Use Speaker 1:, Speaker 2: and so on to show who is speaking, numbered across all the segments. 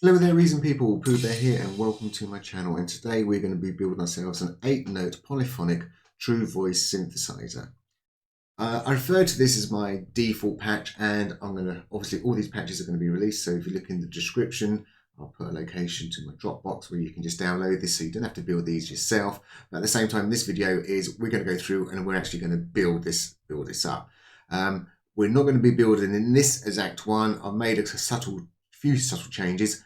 Speaker 1: Hello there, reason people, PoohBear here, and welcome to my channel. And today we're going to be building ourselves an 8-note polyphonic true voice synthesizer. I refer to this as my default patch, and I'm going to, obviously all these patches are going to be released, so if you look in the description, I'll put a location to my Dropbox where you can just download this so you don't have to build these yourself. But at the same time, this video is we're going to go through and we're actually going to build this up. We're not going to be building in this exact one. I've made a few subtle changes.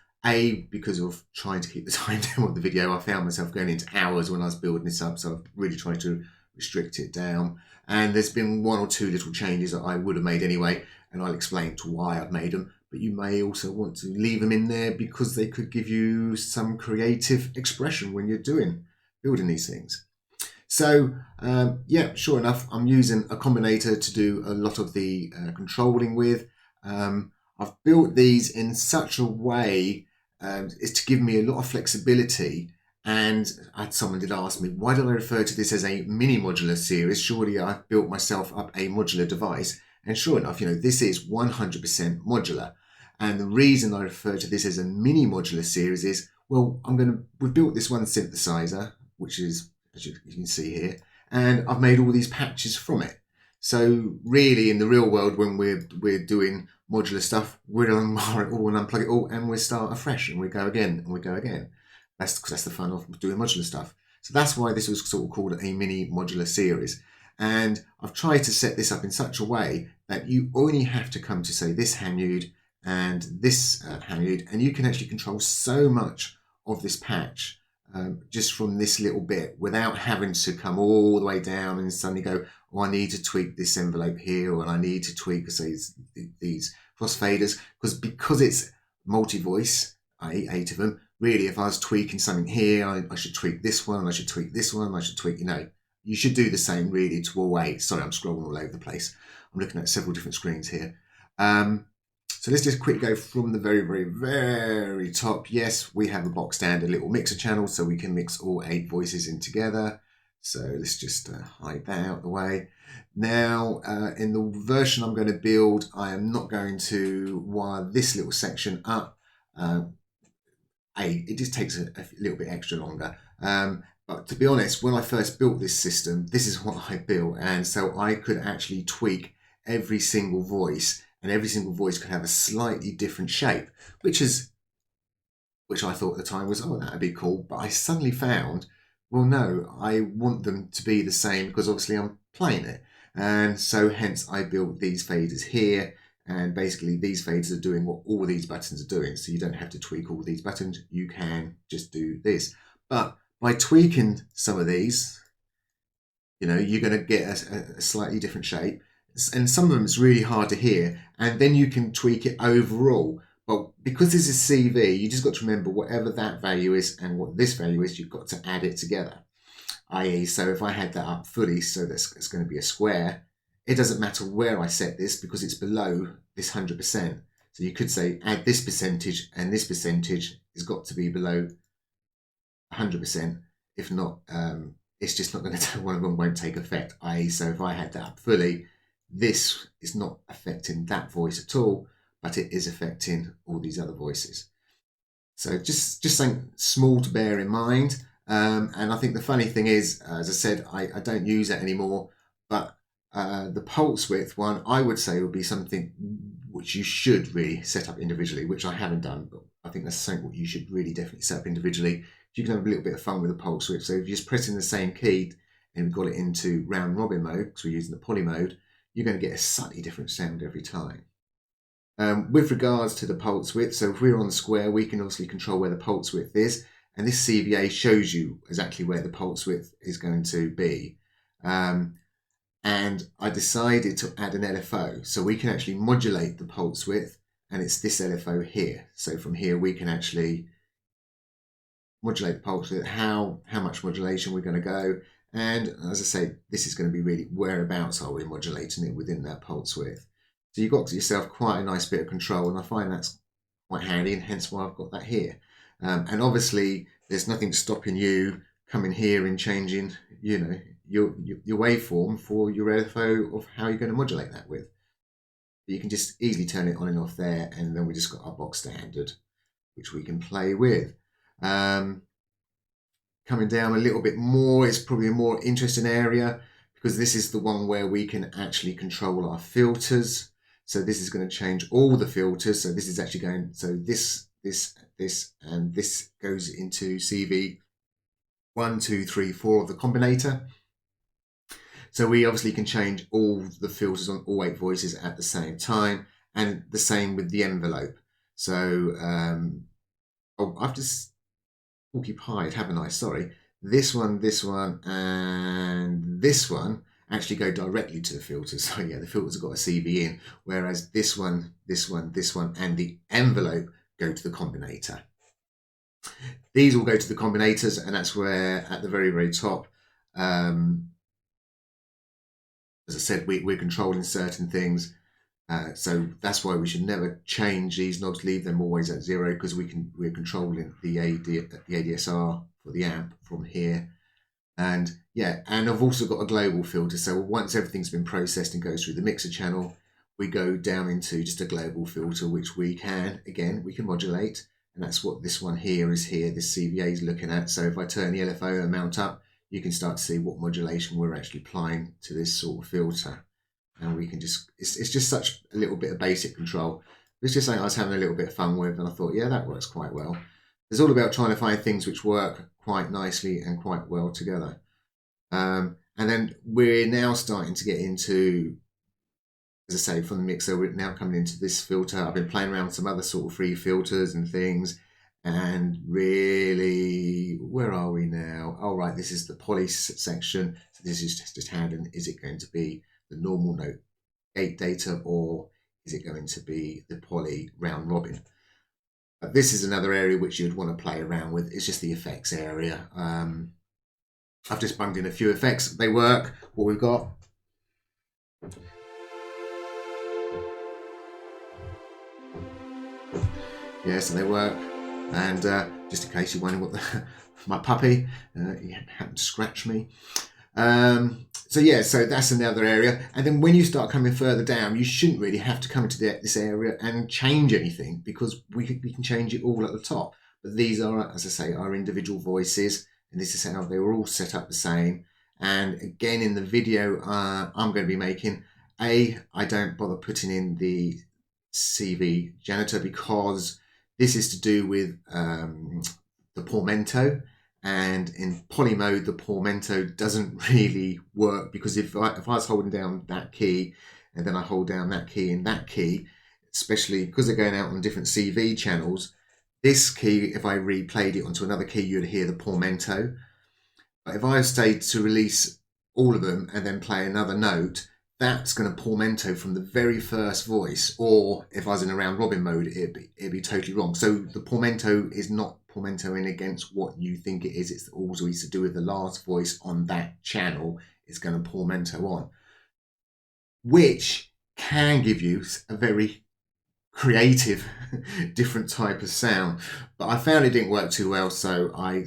Speaker 1: Because of trying to keep the time down on the video, I found myself going into hours when I was building this up, so I've really tried to restrict it down. And there's been one or two little changes that I would have made anyway, and I'll explain to why I've made them. But you may also want to leave them in there because they could give you some creative expression when you're building these things. So yeah, sure enough, I'm using a combinator to do a lot of the controlling with. I've built these in such a way is to give me a lot of flexibility. And someone did ask me, why did I refer to this as a mini modular series? Surely I've built myself up a modular device. And sure enough, this is 100% modular. And the reason I refer to this as a mini modular series is, well, we've built this one synthesizer, which is, as you can see here, and I've made all these patches from it. So really, in the real world, when we're doing modular stuff, we'll unwire it all and unplug it all, and we start afresh, and we go again, and we go again. That's because that's the fun of doing modular stuff. So that's why this was sort of called a mini modular series. And I've tried to set this up in such a way that you only have to come to say this hanyud and this hanyud, and you can actually control so much of this patch just from this little bit without having to come all the way down and suddenly go, oh, I need to tweak this envelope here, or I need to tweak, say, these crossfaders, because it's multi-voice, i.e. 8 of them, really if I was tweaking something here, I should tweak this one, I should tweak this one, I should tweak, you should do the same really to all 8. Sorry, I'm scrolling all over the place. I'm looking at several different screens here. So let's just quickly go from the very, very, very top. Yes, we have a box standard little mixer channel, so we can mix all 8 voices in together. So let's just hide that out of the way. Now, in the version I'm going to build, I am not going to wire this little section up. It just takes a little bit extra longer. But to be honest, when I first built this system, this is what I built. And so I could actually tweak every single voice, and every single voice could have a slightly different shape, which I thought at the time was, oh, that'd be cool. But I suddenly found, well, no, I want them to be the same because obviously I'm playing it. And so hence I built these faders here. And basically these faders are doing what all these buttons are doing. So you don't have to tweak all these buttons. You can just do this. But by tweaking some of these, you're going to get a slightly different shape. And some of them is really hard to hear. And then you can tweak it overall. But because this is CV, you just got to remember whatever that value is and what this value is, you've got to add it together. I.e., so if I had that up fully, so that's it's going to be a square, it doesn't matter where I set this because it's below this 100%. So you could say add this percentage, and this percentage has got to be below 100%. If not, it's just not going to, one of them won't take effect. I.e., so if I had that up fully, this is not affecting that voice at all, but it is affecting all these other voices. So just something small to bear in mind. And I think the funny thing is, as I said, I don't use it anymore, but the pulse width one, I would say, would be something which you should really set up individually, which I haven't done, but I think that's something what you should really definitely set up individually. You can have a little bit of fun with the pulse width. So if you're just pressing the same key and we've got it into round robin mode, because we're using the poly mode, you're going to get a slightly different sound every time. With regards to the pulse width, so if we're on the square, we can obviously control where the pulse width is, and this CVA shows you exactly where the pulse width is going to be. And I decided to add an LFO, so we can actually modulate the pulse width, and it's this LFO here. So from here we can actually modulate the pulse width, how much modulation we're going to go, and as I say, this is going to be really whereabouts are we modulating it within that pulse width. So you've got yourself quite a nice bit of control, and I find that's quite handy, and hence why I've got that here. And obviously, there's nothing stopping you coming here and changing, your waveform for your LFO of how you're going to modulate that with. But you can just easily turn it on and off there, and then we just got our box standard. which we can play with. Coming down a little bit more, it's probably a more interesting area because this is the one where we can actually control our filters. So this is going to change all the filters. So this is actually going, so this, and this goes into CV 1, 2, 3, 4 of the combinator. So we obviously can change all the filters on all 8 voices at the same time, and the same with the envelope. So I've just occupied, haven't I? Sorry. This one, and this one actually go directly to the filters. So yeah, the filters have got a CV in, whereas this one, and the envelope go to the combinator. These all go to the combinators, and that's where at the very, very top, as I said, we're controlling certain things. So that's why we should never change these knobs, leave them always at 0, because we're controlling the ADSR for the amp from here. And yeah, and I've also got a global filter. So once everything's been processed and goes through the mixer channel, we go down into just a global filter, which we can modulate. And that's what this one here is here, this CVA is looking at. So if I turn the LFO and mount up, you can start to see what modulation we're actually applying to this sort of filter. And we can just, it's just such a little bit of basic control. It's just something I was having a little bit of fun with, and I thought, yeah, that works quite well. It's all about trying to find things which work quite nicely and quite well together. And then we're now starting to get into, as I say, from the mixer, we're now coming into this filter. I've been playing around with some other sort of free filters and things. And really, where are we now? Oh, right, this is the poly section. So this is just handling, is it going to be the normal note gate data, or is it going to be the poly round robin? But this is another area which you'd want to play around with. It's just the effects area. I've just bunged in a few effects. They work. What we've got. Yeah, so they work. And just in case you're wondering what my puppy, he happened to scratch me. So yeah, so that's another area. And then when you start coming further down, you shouldn't really have to come into this area and change anything, because we can change it all at the top. But these are, as I say, our individual voices, and this is how they were all set up the same. And again, in the video I'm going to be making, I don't bother putting in the CV Janitor, because this is to do with the portamento. And in poly mode, the portamento doesn't really work, because if I was holding down that key and then I hold down that key and that key, especially because they're going out on different CV channels, this key, if I replayed it onto another key, you'd hear the portamento. But if I stayed to release all of them and then play another note, that's going to portamento from the very first voice. Or if I was in a round robin mode, it'd be totally wrong. So the portamento is not portamentoing against what you think it is. It's always to do with the last voice on that channel is going to portamento on, which can give you a very creative different type of sound. But I found it didn't work too well, so I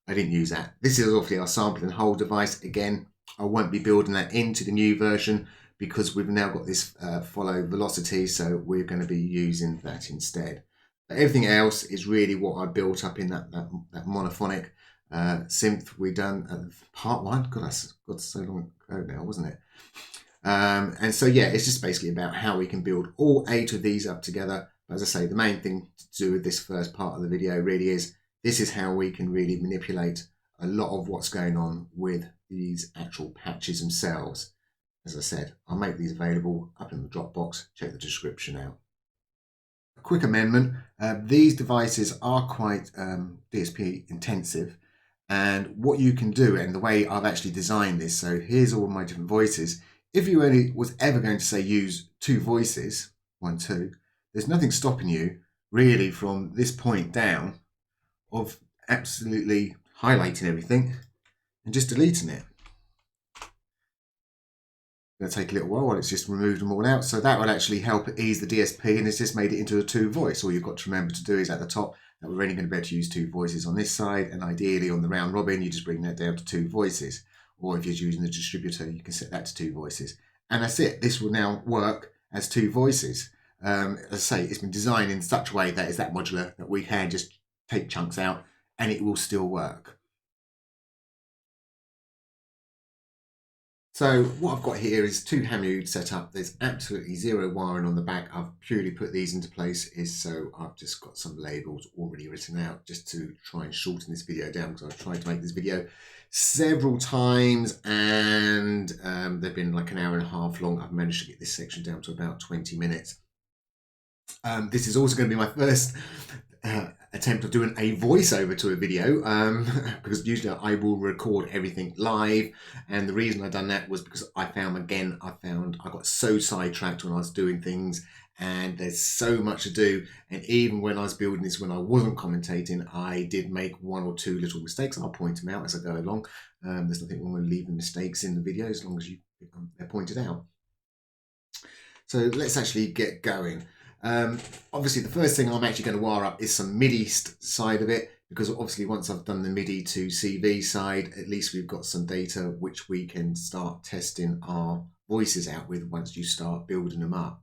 Speaker 1: didn't use that. This is obviously our sample and hold device. Again, I won't be building that into the new version because we've now got this follow velocity, so we're going to be using that instead. But everything else is really what I built up in that monophonic synth we done at part 1. God, that's got so long ago now, wasn't it? And so yeah, it's just basically about how we can build all 8 of these up together. But as I say, the main thing to do with this first part of the video really is, this is how we can really manipulate a lot of what's going on with these actual patches themselves. As I said, I'll make these available up in the Dropbox. Check the description out. A quick amendment, these devices are quite DSP intensive, and what you can do, and the way I've actually designed this, so here's all my different voices. If you only was ever going to say use 2 voices, 1, 2, there's nothing stopping you really from this point down of absolutely highlighting everything and just deleting it. It's going to take a little while it's just removed them all out. So that will actually help ease the DSP, and it's just made it into a 2 voice. All you've got to remember to do is at the top that we're only going to be able to use 2 voices on this side, and ideally on the round robin you just bring that down to 2 voices. Or if you're using the distributor, you can set that to 2 voices. And that's it. This will now work as 2 voices. As I say, it's been designed in such a way that it's that modular that we can just take chunks out and it will still work. So what I've got here is two Hamu set up. There's absolutely zero wiring on the back. I've purely put these into place so I've just got some labels already written out just to try and shorten this video down, because I've tried to make this video several times and they've been like an hour and a half long. I've managed to get this section down to about 20 minutes. This is also going to be my first attempt of doing a voiceover to a video, because usually I will record everything live, and the reason I've done that was because I got so sidetracked when I was doing things, and there's so much to do, and even when I was building this, when I wasn't commentating, I did make one or two little mistakes, and I'll point them out as I go along. There's nothing wrong with leaving mistakes in the video as long as they're pointed out. So let's actually get going. Obviously, the first thing I'm actually going to wire up is some MIDI side of it, because obviously once I've done the MIDI to CV side, at least we've got some data which we can start testing our voices out with once you start building them up.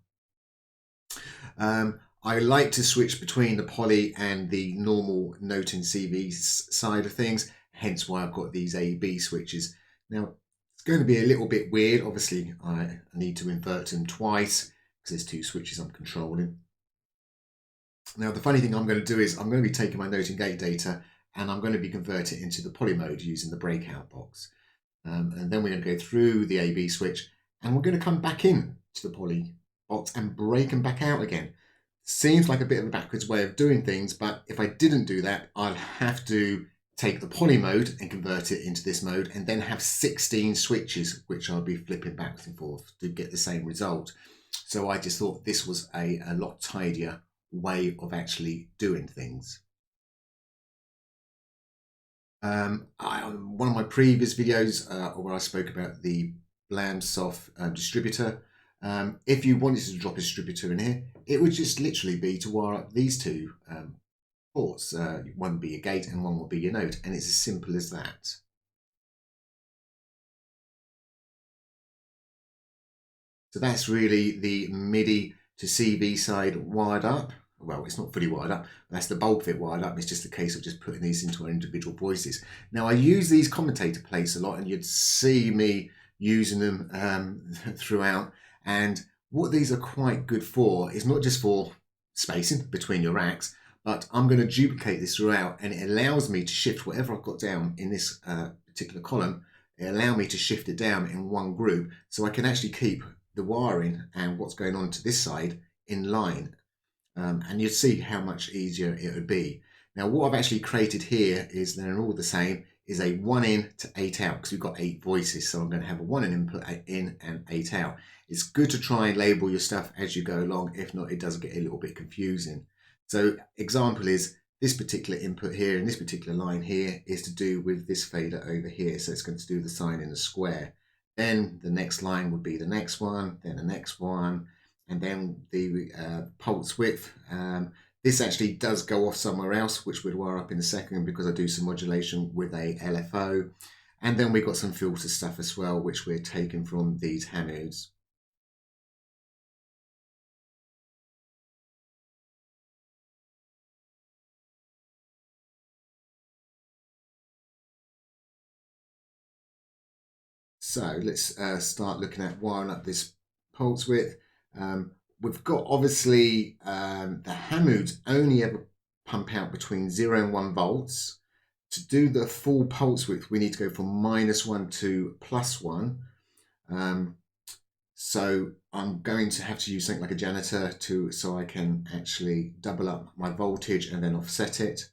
Speaker 1: I like to switch between the poly and the normal note and CV side of things, hence why I've got these A&B switches. Now, it's going to be a little bit weird. Obviously, I need to invert them twice, there's two switches I'm controlling. Now the funny thing I'm going to do is I'm going to be taking my note and gate data and I'm going to be converting it into the poly mode using the breakout box. And then we're going to go through the A&B switch and we're going to come back in to the poly box and break them back out again. Seems like a bit of a backwards way of doing things, but if I didn't do that, I'll have to take the poly mode and convert it into this mode and then have 16 switches, which I'll be flipping back and forth to get the same result. So I just thought this was a lot tidier way of actually doing things. On one of my previous videos where I spoke about the Blandsoft distributor, if you wanted to drop a distributor in here, it would just literally be to wire up these two ports. One would be your gate and one will be your note, and it's as simple as that. So that's really the MIDI to CV side wired up. Well, it's not fully wired up. That's the bulk of it wired up. It's just a case of just putting these into our individual voices. Now, I use these commentator plates a lot, and you'd see me using them throughout. And what these are quite good for is not just for spacing between your racks, but I'm going to duplicate this throughout, and it allows me to shift whatever I've got down in this particular column. It allows me to shift it down in one group, so I can actually keep the wiring and what's going on to this side in line, and you'd see how much easier it would be. Now what I've actually created here is, they're all the same, is a 1 in to 8 out, because we've got 8 voices, so I'm going to have a 1 in input, 8 in and 8 out. It's good to try and label your stuff as you go along, if not it does get a little bit confusing. So example is this particular input here and this particular line here is to do with this fader over here, so it's going to do the sign in a square. Then the next line would be the next one, then the next one, and then the pulse width. This actually does go off somewhere else, which we'll wire up in a second because I do some modulation with a LFO. And then we've got some filter stuff as well, which we're taking from these Hamus. So let's start looking at wiring up this pulse width. We've got obviously the Hamus only ever pump out between 0 and 1 volts. To do the full pulse width, we need to go from -1 to +1. So I'm going to have to use something like a janitor so I can actually double up my voltage and then offset it.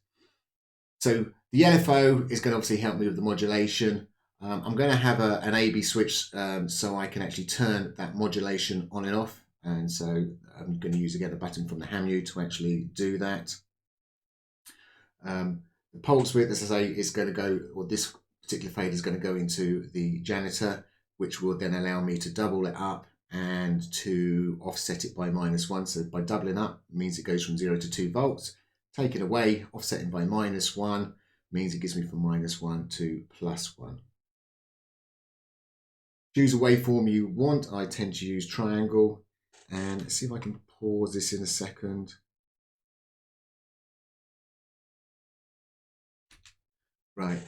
Speaker 1: So the LFO is going to obviously help me with the modulation. I'm going to have an A&B switch so I can actually turn that modulation on and off. And so I'm going to use again a button from the Hamu to actually do that. The pulse width, as I say, is going to go, or this particular fader is going to go into the janitor, which will then allow me to double it up and to offset it by -1. So by doubling up means it goes from 0 to 2 volts. Take it away, offsetting by -1 means it gives me from -1 to +1. Choose a waveform you want. I tend to use triangle, and let's see if I can pause this in a second. Right.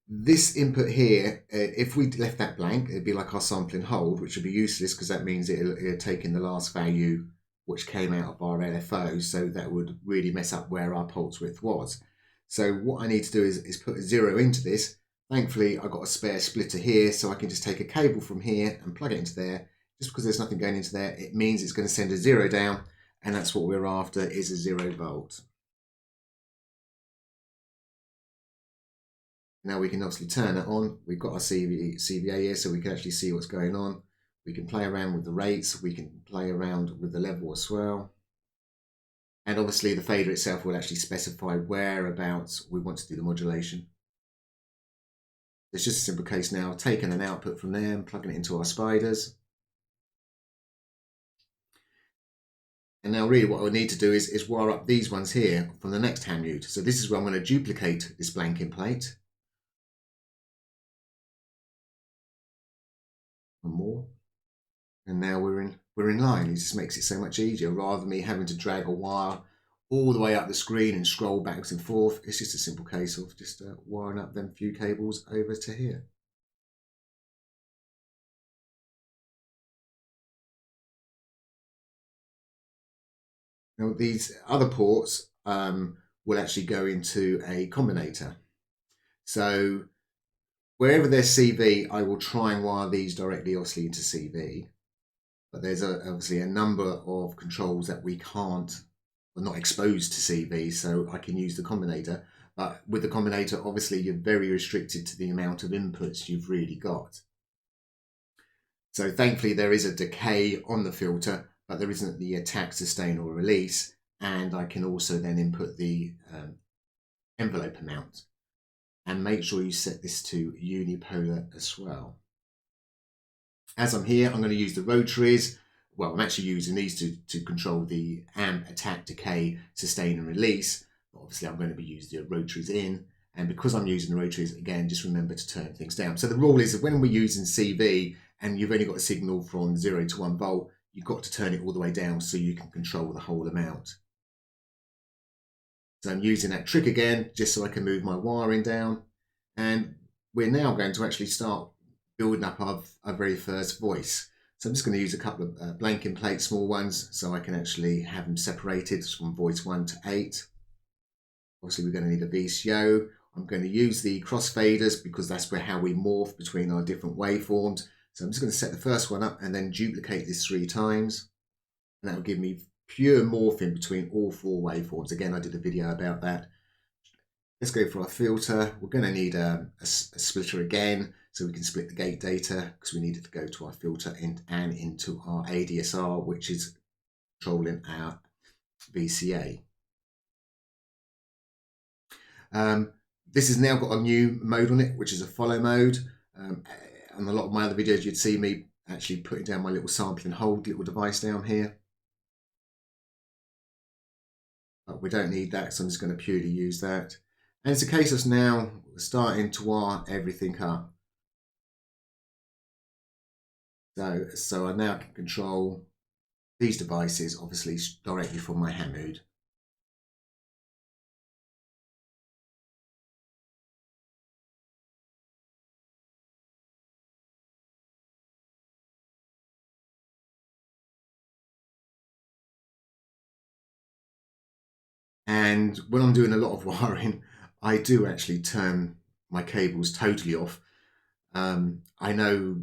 Speaker 1: This input here, if we left that blank, it'd be like our sampling hold, which would be useless because that means it'll take in the last value which came out of our LFO, so that would really mess up where our pulse width was. So what I need to do is put a 0 into this. Thankfully, I've got a spare splitter here, so I can just take a cable from here and plug it into there. Just because there's nothing going into there, it means it's going to send a 0 down, and that's what we're after, is a 0 volt. Now we can obviously turn it on. We've got our CVA here, so we can actually see what's going on. We can play around with the rates. We can play around with the level as well. And obviously the fader itself will actually specify whereabouts we want to do the modulation. It's just a simple case now, taking an output from there and plugging it into our spiders. And now really what I need to do is wire up these ones here from the next Hamu. So this is where I'm going to duplicate this blanking plate. And more. And now we're in line. It just makes it so much easier rather than me having to drag a wire all the way up the screen and scroll backwards and forth. It's just a simple case of just wiring up them few cables over to here. Now these other ports will actually go into a combinator. So wherever there's CV, I will try and wire these directly obviously into CV. But there's obviously a number of controls that we can't, are not exposed to CV, so I can use the combinator. But with the combinator, obviously you're very restricted to the amount of inputs you've really got. So thankfully there is a decay on the filter, but there isn't the attack, sustain or release. And I can also then input the envelope amount. And make sure you set this to unipolar as well. As I'm here, I'm going to use the rotaries. Well, I'm actually using these to control the amp, attack, decay, sustain and release. But obviously I'm going to be using the rotaries in. And because I'm using the rotaries, again, just remember to turn things down. So the rule is that when we're using CV and you've only got a signal from 0 to 1 volt, you've got to turn it all the way down so you can control the whole amount. So I'm using that trick again, just so I can move my wiring down. And we're now going to actually start building up our very first voice. So I'm just going to use a couple of blanking plates, small ones, so I can actually have them separated from voice 1 to 8. Obviously we're going to need a VCO. I'm going to use the crossfaders because that's how we morph between our different waveforms. So I'm just going to set the first one up and then duplicate this 3 times. And that will give me pure morphing between all 4 waveforms. Again, I did a video about that. Let's go for our filter. We're going to need a splitter again, so we can split the gate data because we need it to go to our filter and into our ADSR, which is controlling our VCA. This has now got a new mode on it, which is a follow mode. On a lot of my other videos, you'd see me actually putting down my little sample and hold little device down here. But we don't need that, so I'm just going to purely use that. And it's a case of now starting to wire everything up. So I now can control these devices, obviously directly from my Hamu. And when I'm doing a lot of wiring, I do actually turn my cables totally off. I know,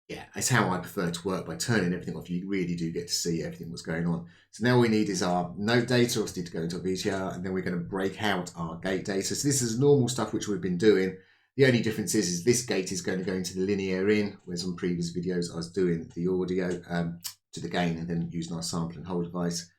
Speaker 1: yeah, it's how I prefer to work, by turning everything off. You really do get to see everything that's going on. So now we need is our note data, obviously, to go into a VCR, and then we're going to break out our gate data. So this is normal stuff which we've been doing. The only difference is this gate is going to go into the linear in, whereas on previous videos I was doing the audio to the gain and then using our sample and hold device.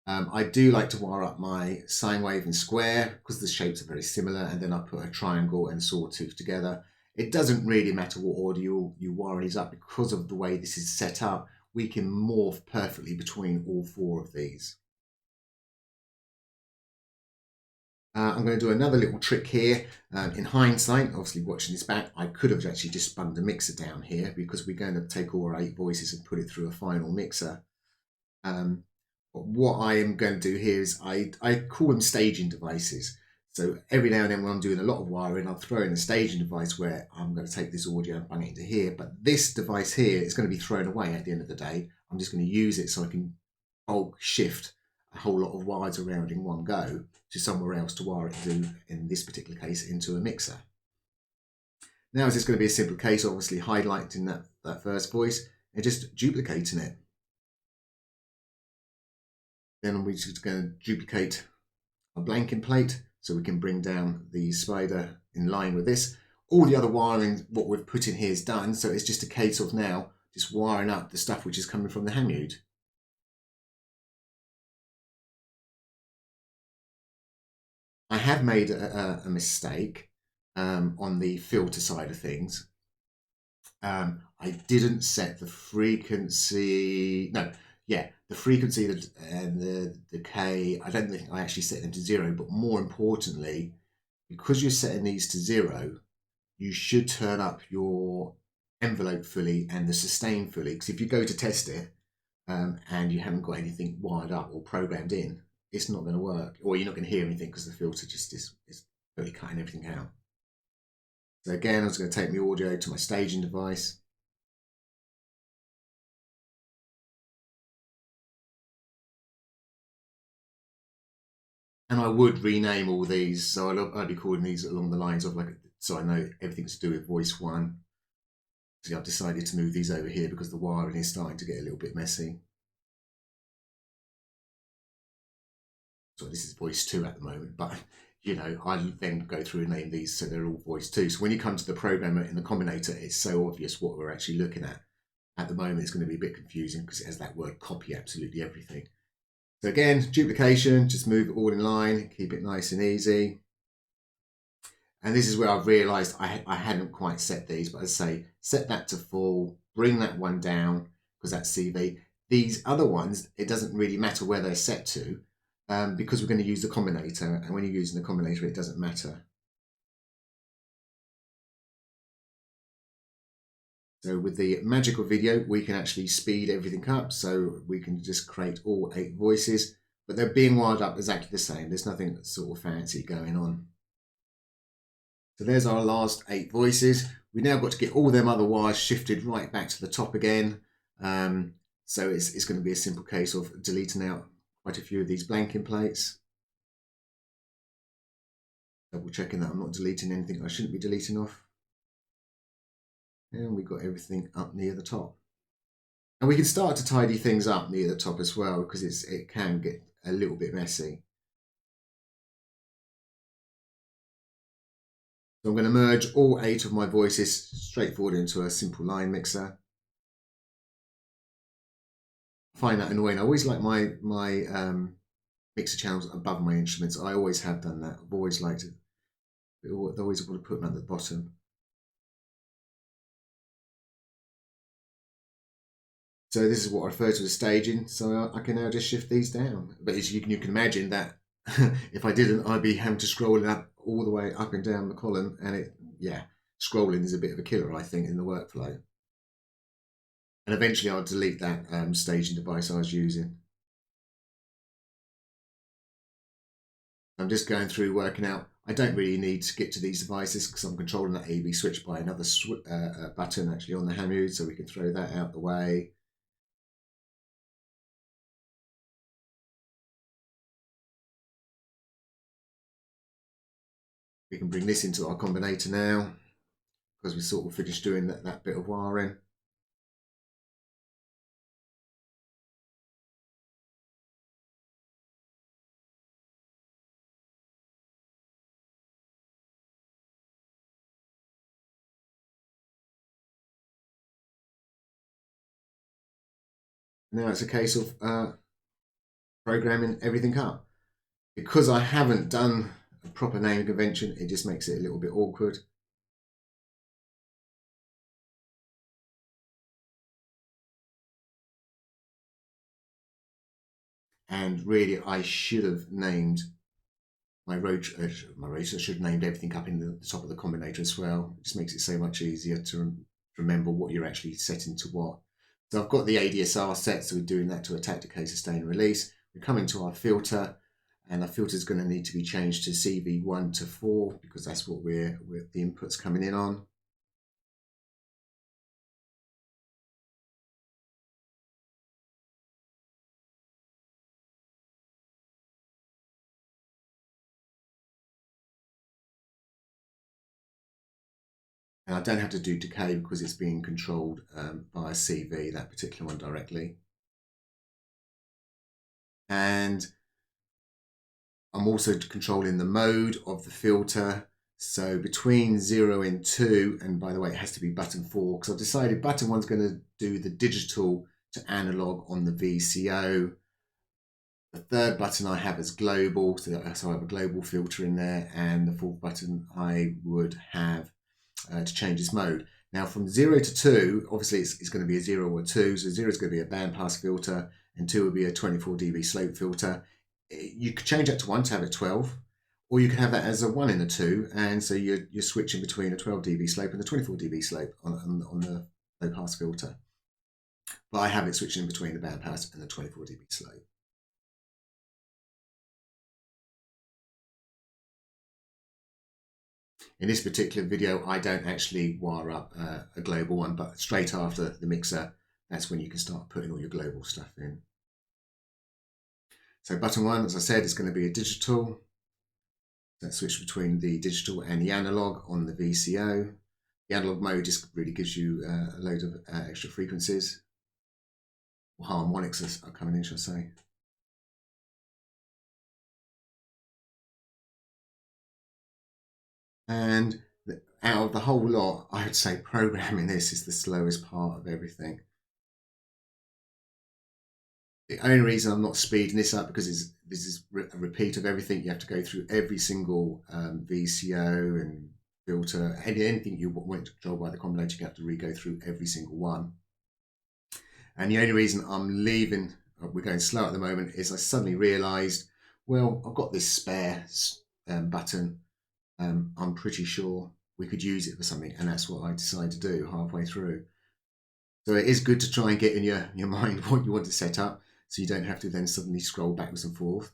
Speaker 1: I do like to wire up my sine wave and square because the shapes are very similar, and then I put a triangle and sawtooth together. It doesn't really matter what order you wire these up because of the way this is set up. We can morph perfectly between all 4 of these. I'm going to do another little trick here. In hindsight, obviously watching this back, I could have actually just spun the mixer down here because we're going to take all our 8 voices and put it through a final mixer. But what I am going to do here is I call them staging devices. So every now and then when I'm doing a lot of wiring, I'll throw in a staging device where I'm going to take this audio and bung it into here. But this device here is going to be thrown away at the end of the day. I'm just going to use it so I can bulk shift a whole lot of wires around in one go to somewhere else to wire it to, in this particular case, into a mixer. Now it's just going to be a simple case, obviously highlighting that first voice and just duplicating it. Then we're just going to duplicate a blanking plate so we can bring down the spider in line with this. All the other wiring, what we've put in here is done, so it's just a case of now just wiring up the stuff which is coming from the Hamu. I have made a mistake on the filter side of things. I didn't set the frequency, the frequency and the decay. I don't think I actually set them to 0, but more importantly, because you're setting these to 0, you should turn up your envelope fully and the sustain fully, because if you go to test it and you haven't got anything wired up or programmed in, it's not going to work, or you're not going to hear anything because the filter just is really cutting everything out. So again, I was going to take my audio to my staging device. And I would rename all these, so I'd be calling these along the lines of, like, so I know everything's to do with voice 1. So I've decided to move these over here because the wiring is starting to get a little bit messy. So this is voice 2 at the moment, but you know, I then go through and name these so they're all voice 2. So when you come to the programmer in the combinator, it's so obvious what we're actually looking at. At the moment, it's going to be a bit confusing because it has that word copy absolutely everything. So again, duplication, just move it all in line, keep it nice and easy. And this is where I've realized I hadn't quite set these, but as I say, set that to full, bring that one down because that's CV. These other ones, it doesn't really matter where they're set to because we're going to use the combinator. And when you're using the combinator, it doesn't matter. So with the magical video, we can actually speed everything up. So we can just create all 8 voices, but they're being wired up exactly the same. There's nothing sort of fancy going on. So there's our last 8 voices. We now got to get all them other wires shifted right back to the top again. So it's going to be a simple case of deleting out quite a few of these blanking plates. Double checking that I'm not deleting anything I shouldn't be deleting off. And we've got everything up near the top. And we can start to tidy things up near the top as well, because it can get a little bit messy. So I'm going to merge all 8 of my voices straightforward into a simple line mixer. I find that annoying. I always like my mixer channels above my instruments. I always have done that. I've always liked it. I always want to put them at the bottom. So this is what I refer to as staging. So I can now just shift these down. But as you can imagine that if I didn't, I'd be having to scroll it up all the way up and down the column. And scrolling is a bit of a killer, I think, in the workflow. And eventually I'll delete that staging device I was using. I'm just going through working out. I don't really need to get to these devices because I'm controlling that A&B switch by another button actually on the Hamu, so we can throw that out the way. We can bring this into our combinator now because we sort of finished doing that bit of wiring. Now it's a case of programming everything up. Because I haven't done a proper naming convention, it just makes it a little bit awkward. And really, I should have named my rotor. I should have named everything up in the top of the combinator as well. It just makes it so much easier to remember what you're actually setting to what. So I've got the ADSR set, so we're doing that to attack, decay, sustain, and release. We're coming to our filter, and our filter is going to need to be changed to CV1 to 4 because that's what the input's coming in on. And I don't have to do decay because it's being controlled by CV, that particular one directly. And I'm also controlling the mode of the filter. So between 0 and 2, and by the way, it has to be button 4, because I've decided button 1's going to do the digital to analog on the VCO. The third button I have is global, so I have a global filter in there, and the fourth button I would have to change its mode. Now from 0 to 2, obviously it's going to be a 0 or 2, so 0 is going to be a bandpass filter, and 2 will be a 24 dB slope filter. You could change that to 1 to have it 12, or you can have that as a 1 and a 2, and so you're switching between a 12 dB slope and a 24 dB slope on the low pass filter. But I have it switching between the bandpass and the 24 dB slope. In this particular video, I don't actually wire up a global one, but straight after the mixer, that's when you can start putting all your global stuff in. So button 1, as I said, is going to be a digital. That switch between the digital and the analog on the VCO. The analog mode just really gives you a load of extra frequencies. Or harmonics are coming in, shall I say. And out of the whole lot, I would say programming this is the slowest part of everything. The only reason I'm not speeding this up because this is a repeat of everything. You have to go through every single VCO and filter. Anything you want to control by the combinator, you have to re-go through every single one. And the only reason I'm leaving, we're going slow at the moment, is I suddenly realised, well, I've got this spare button. I'm pretty sure we could use it for something, and that's what I decided to do halfway through. So it is good to try and get in your mind what you want to set up, so you don't have to then suddenly scroll backwards and forth.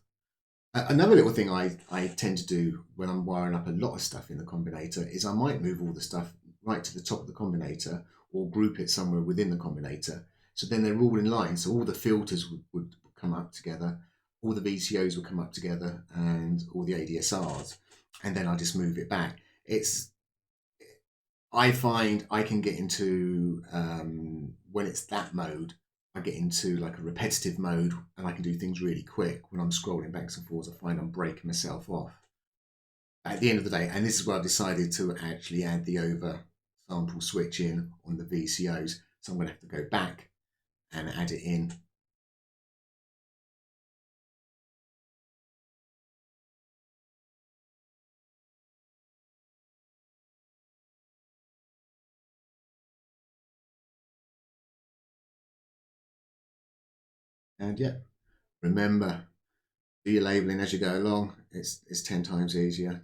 Speaker 1: Another little thing I tend to do when I'm wiring up a lot of stuff in the combinator is I might move all the stuff right to the top of the combinator or group it somewhere within the combinator. So then they're all in line. So all the filters would come up together, all the VCOs would come up together, and all the ADSRs. And then I just move it back. I find I can get into, when it's that mode, I get into like a repetitive mode and I can do things really quick. When I'm scrolling backwards and forwards, I find I'm breaking myself off. At the end of the day, and this is where I've decided to actually add the over sample switch in on the VCOs. So I'm going to have to go back and add it in. And yeah, remember, do your labeling as you go along. It's 10 times easier.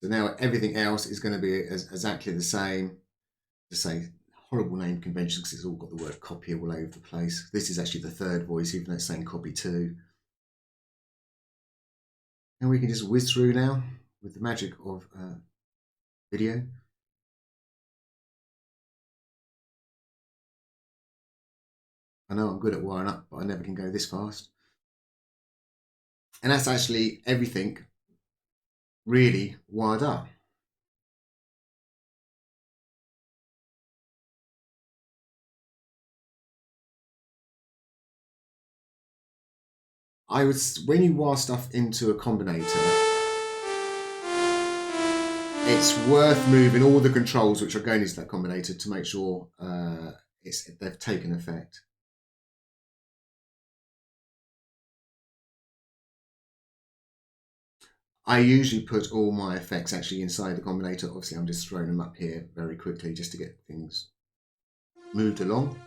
Speaker 1: So now everything else is going to be exactly the same. To say horrible name convention because it's all got the word copy all over the place. This is actually the third voice, even though it's saying copy 2. And we can just whiz through now with the magic of video. I know I'm good at wiring up, but I never can go this fast. And that's actually everything really wired up. When you wire stuff into a combinator, it's worth moving all the controls which are going into that combinator to make sure they've taken effect. I usually put all my effects actually inside the combinator. Obviously, I'm just throwing them up here very quickly just to get things moved along.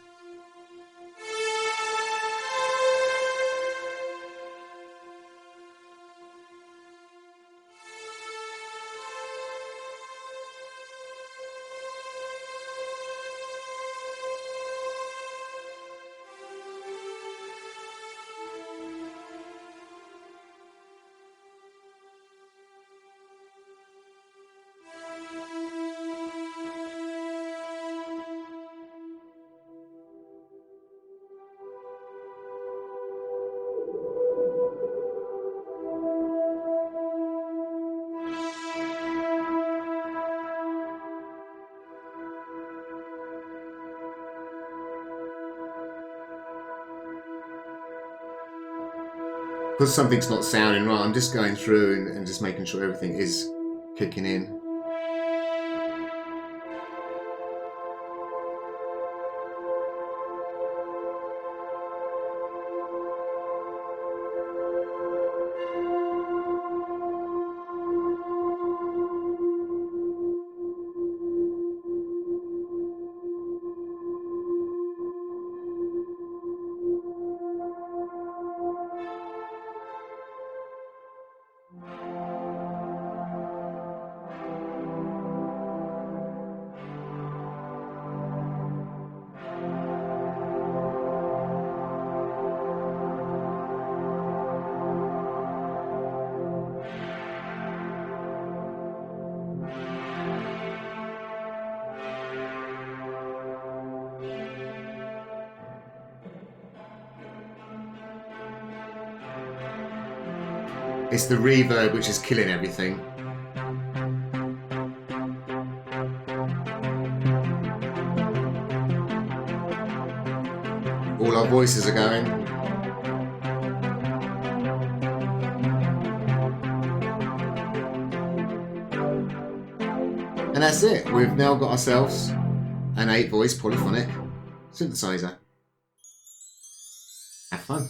Speaker 1: because something's not sounding right, I'm just going through and just making sure everything is kicking in. It's the reverb which is killing everything. All our voices are going. And that's it. We've now got ourselves an 8-voice polyphonic synthesizer. Have fun.